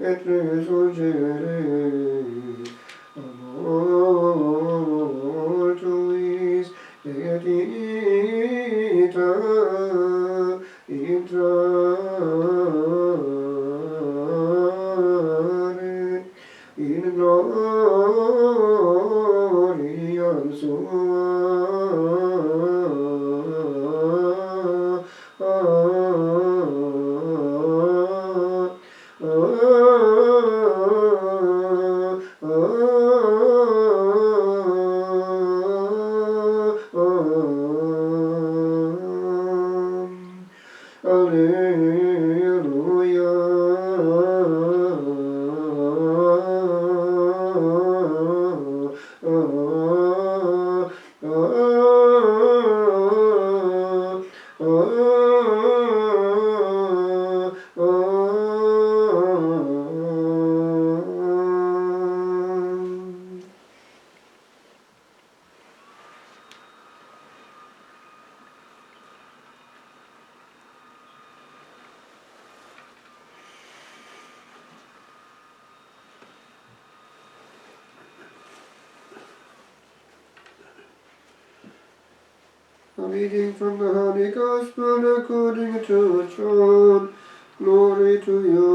et resurgere amor tuis et ita intrare in gloria sua. A reading from the Holy Gospel according to John. Glory to you,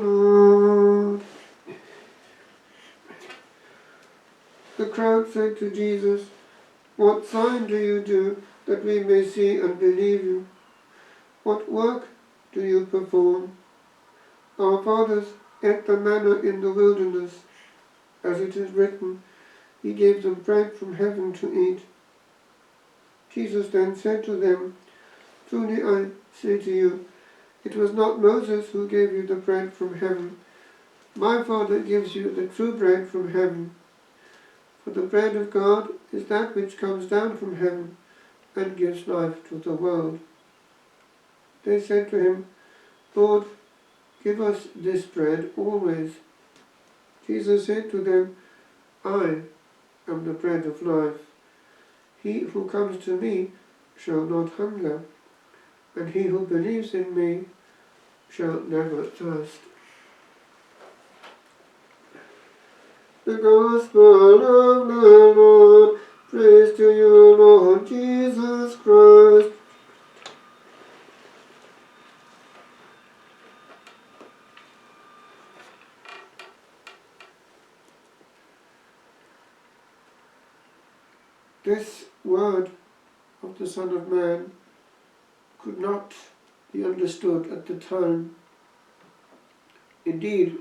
Lord. The crowd said to Jesus, "What sign do you do that we may see and believe you? What work do you perform? Our fathers ate the manna in the wilderness. As it is written, He gave them bread from heaven to eat." Jesus then said to them, "Truly I say to you, it was not Moses who gave you the bread from heaven. My Father gives you the true bread from heaven. For the bread of God is that which comes down from heaven and gives life to the world." They said to him, "Lord, give us this bread always." Jesus said to them, "I am the bread of life. He who comes to me shall not hunger, and he who believes in me shall never thirst." The Gospel of the Lord. Praise to you, Lord Jesus Christ. This word of the Son of Man could not be understood at the time. Indeed,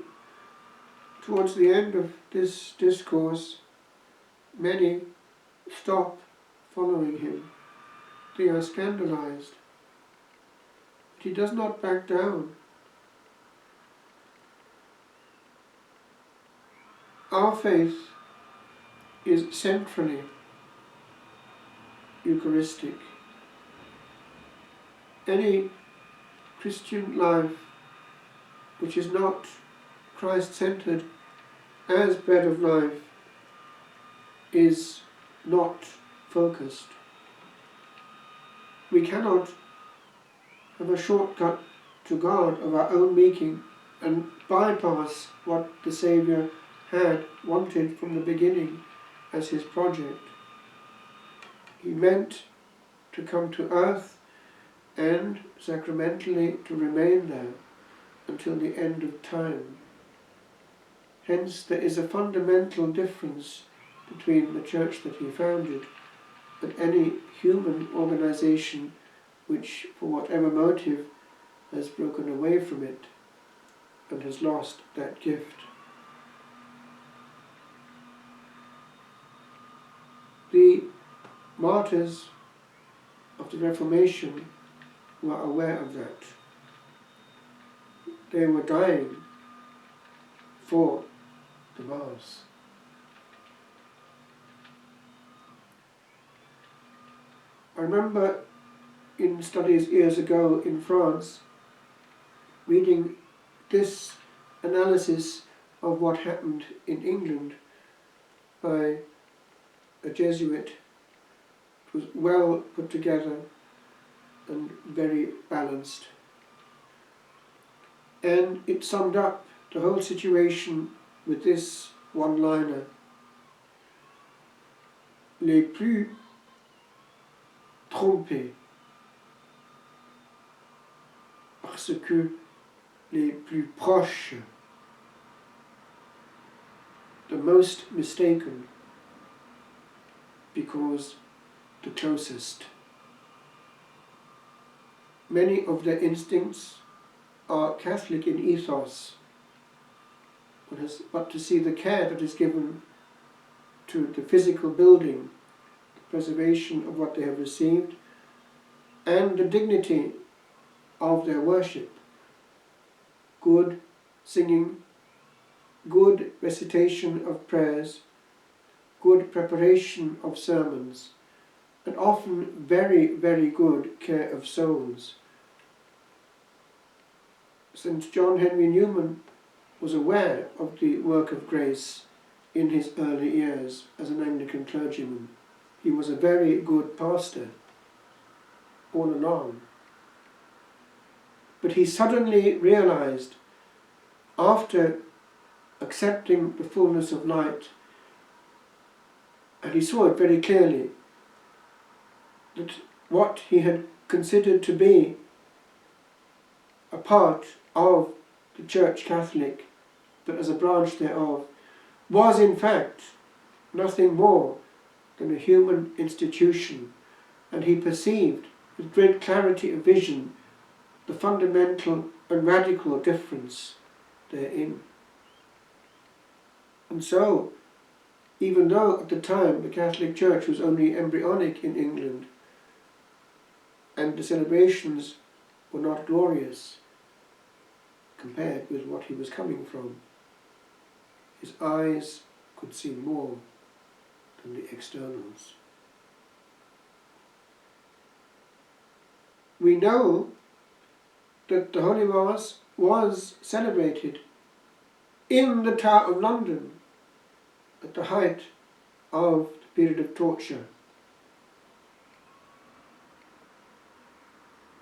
towards the end of this discourse, many stop following him. They are scandalized. But he does not back down. Our faith is centrally Eucharistic. Any Christian life which is not Christ-centered as bread of life is not focused. We cannot have a shortcut to God of our own making and bypass what the Saviour had wanted from the beginning as his project. He meant to come to earth and sacramentally to remain there until the end of time. Hence there is a fundamental difference between the church that he founded and any human organization which, for whatever motive, has broken away from it and has lost that gift. martyrs of the Reformation were aware of that. They were dying for the Mass. I remember in studies years ago in France reading this analysis of what happened in England by a Jesuit. It was well put together and very balanced. And it summed up the whole situation with this one-liner: les plus trompés, parce que les plus proches, the most mistaken, because the closest. Many of their instincts are Catholic in ethos, but to see the care that is given to the physical building, the preservation of what they have received, and the dignity of their worship. Good singing, good recitation of prayers, good preparation of sermons, and often very, very good care of souls. St. John Henry Newman was aware of the work of grace in his early years as an Anglican clergyman. He was a very good pastor all along. But he suddenly realized, after accepting the fullness of light, and he saw it very clearly, that what he had considered to be a part of the Church Catholic, but as a branch thereof, was in fact nothing more than a human institution, and he perceived with great clarity of vision the fundamental and radical difference therein. And so, even though at the time the Catholic Church was only embryonic in England, and the celebrations were not glorious compared with what he was coming from, his eyes could see more than the externals. We know that the Holy Mass was celebrated in the Tower of London at the height of the period of torture.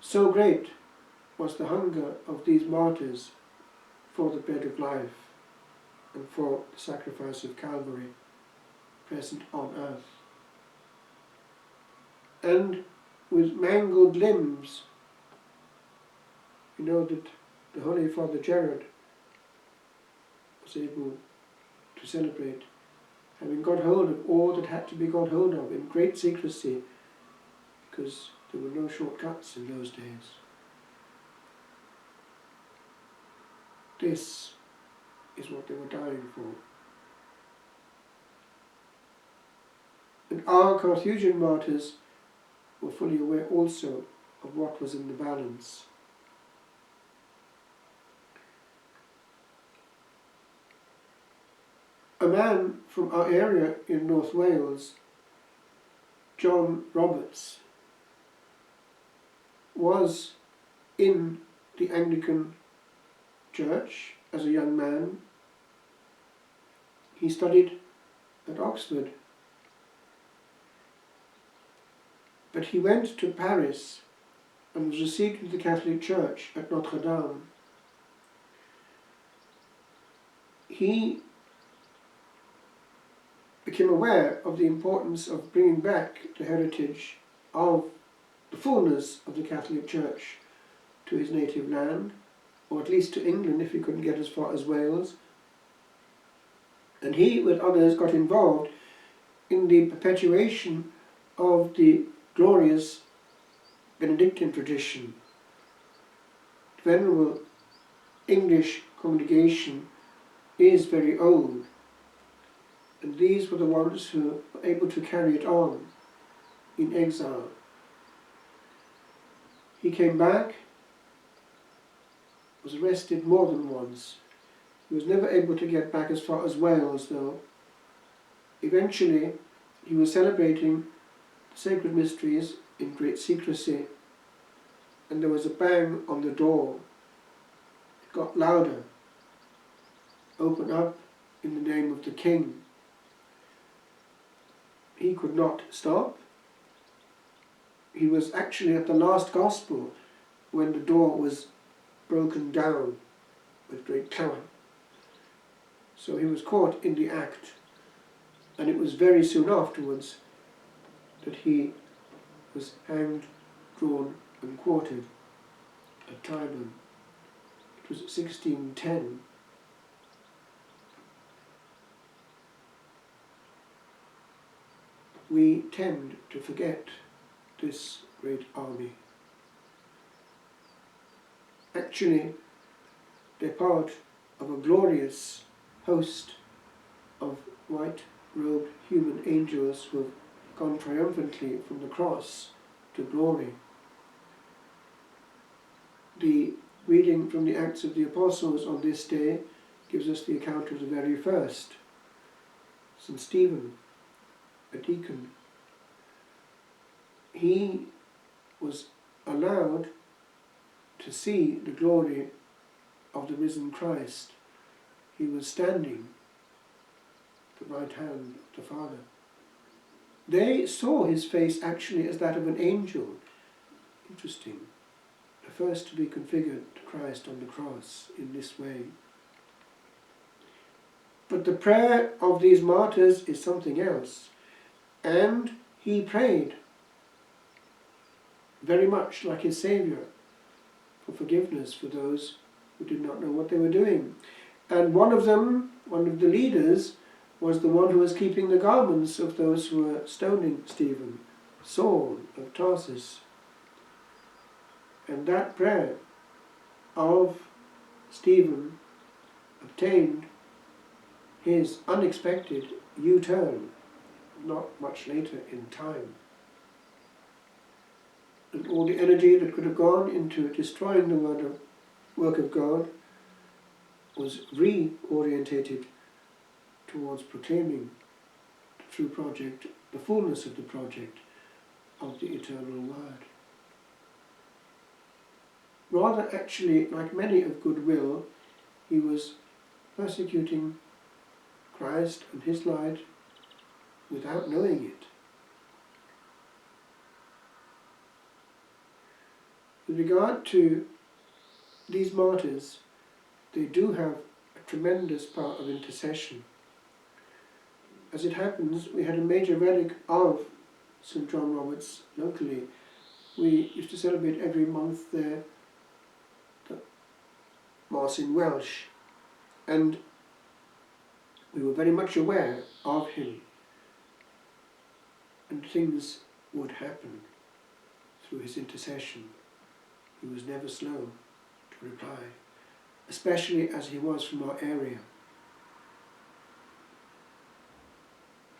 So great was the hunger of these martyrs for the bread of life and for the sacrifice of Calvary present on earth. And with mangled limbs, you know that the Holy Father Gerard was able to celebrate, having got hold of all that had to be got hold of in great secrecy, because there were no shortcuts in those days. This is what they were dying for. And our Carthusian martyrs were fully aware also of what was in the balance. A man from our area in North Wales, John Roberts, was in the Anglican Church as a young man. He studied at Oxford, but he went to Paris and was received into the Catholic Church at Notre Dame. He became aware of the importance of bringing back the heritage of the fullness of the Catholic Church to his native land, or at least to England if he couldn't get as far as Wales. And he, with others, got involved in the perpetuation of the glorious Benedictine tradition. The venerable English congregation is very old, and these were the ones who were able to carry it on. in exile. He came back, was arrested more than once. He was never able to get back as far as Wales, though. Eventually, he was celebrating the sacred mysteries in great secrecy, and there was a bang on the door. It got louder. Open up in the name of the King. He could not stop. He was actually at the last gospel when the door was broken down with great clamour. So he was caught in the act, and it was very soon afterwards that he was hanged, drawn and quartered at Tyburn. It was 1610. We tend to forget this great army. Actually, they're part of a glorious host of white-robed human angels who have gone triumphantly from the cross to glory. The reading from the Acts of the Apostles on this day gives us the account of the very first, St. Stephen, a deacon. He was allowed to see the glory of the risen Christ. He was standing at the right hand of the Father. They saw his face actually as that of an angel. Interesting. The first to be configured to Christ on the cross in this way. But the prayer of these martyrs is something else. And he prayed very much like his Saviour for forgiveness for those who did not know what they were doing. And one of them, one of the leaders, was the one who was keeping the garments of those who were stoning Stephen, Saul of Tarsus. And that prayer of Stephen obtained his unexpected U-turn not much later in time. And all the energy that could have gone into destroying the work of God was reorientated towards proclaiming the true project, the fullness of the project of the eternal Word. Rather, actually, like many of goodwill, he was persecuting Christ and his light without knowing it. With regard to these martyrs, they do have a tremendous power of intercession. As it happens, we had a major relic of St. John Roberts locally. We used to celebrate every month there the Mass in Welsh, and we were very much aware of him, and things would happen through his intercession. He was never slow to reply, especially as he was from our area.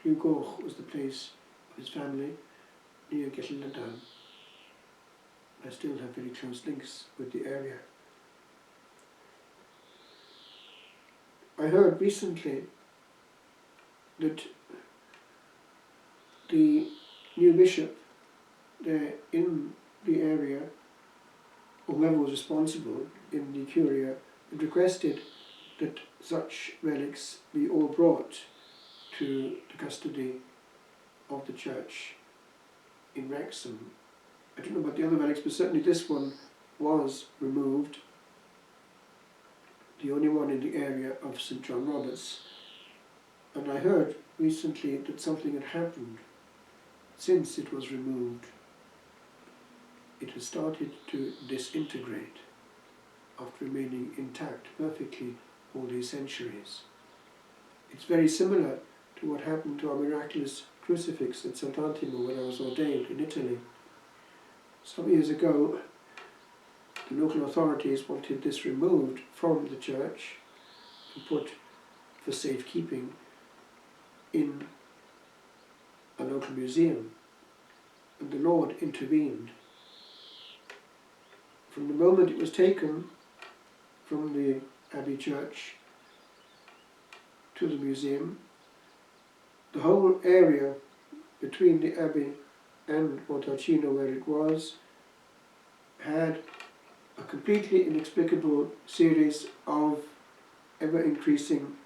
Rhywgoch was the place of his family, near Gillinladan. I still have very close links with the area. I heard recently that the new bishop there in the area, whoever was responsible in the curia, had requested that such relics be all brought to the custody of the church in Wrexham. I don't know about the other relics, but certainly this one was removed, the only one in the area of St. John Roberts. And I heard recently that something had happened since it was removed. It has started to disintegrate after remaining intact perfectly all these centuries. It's very similar to what happened to our miraculous crucifix at Sant'Antimo when I was ordained in Italy. Some years ago, the local authorities wanted this removed from the church and put for safekeeping in a local museum. and the Lord intervened. From the moment it was taken from the Abbey Church to the museum, the whole area between the Abbey and Montalcino, where it was, had a completely inexplicable series of ever-increasing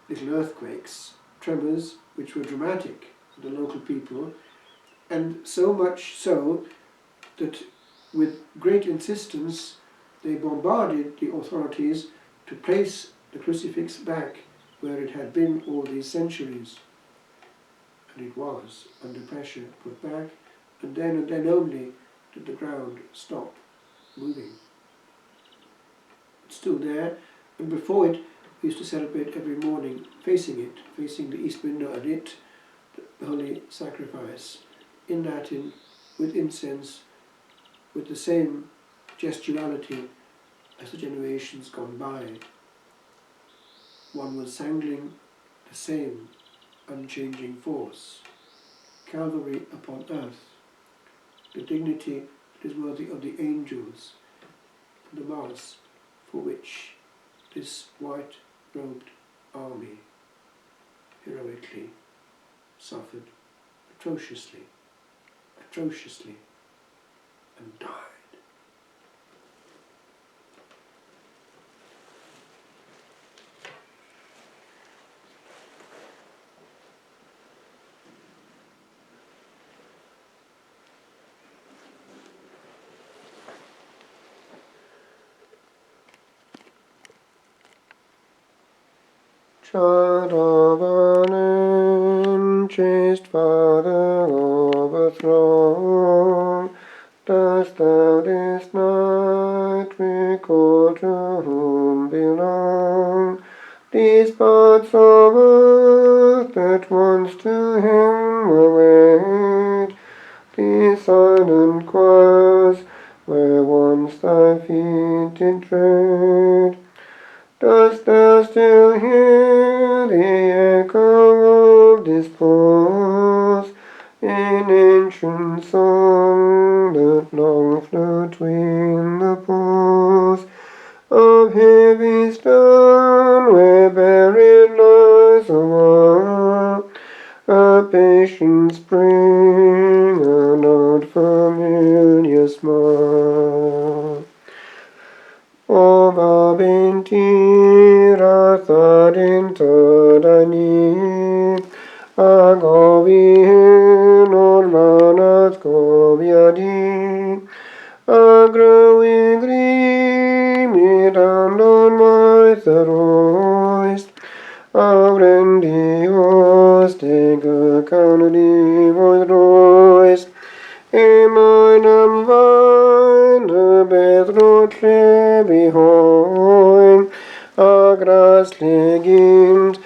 little earthquakes, tremors, which were dramatic for the local people, and so much so that with great insistence they bombarded the authorities to place the crucifix back where it had been all these centuries. And it was, under pressure, put back, and then only did the ground stop moving. It's still there, and before it we used to celebrate every morning facing it, facing the east window and it, the Holy Sacrifice, in Latin, with incense, with the same gestuality as the generations gone by. One was sangling the same unchanging force, Calvary upon earth, the dignity that is worthy of the angels, and the Mass for which this white-robed army heroically suffered atrociously, and died. Charabanen, chaste Father of a throne, dost thou this night recall to whom belong these parts of earth that once to him were made, these silent choirs where once thy feet did tread? Dost thou still hear the echo of this pause in ancient song that long flew tween the pores of heavy stone where buried lies a patient spring, an old familiar smile? O Babintir Atharin Tadani Agovi Normanat Goviadi Agrovi Grimidandon Maitharoist Augrendios Dega Canadivos Roist Emainam vine bedrot behoin, agras legint,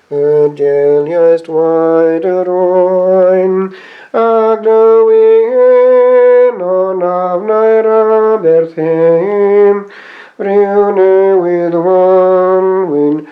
geliast wide roin, agnoin on avnaira berthem, reune with one win,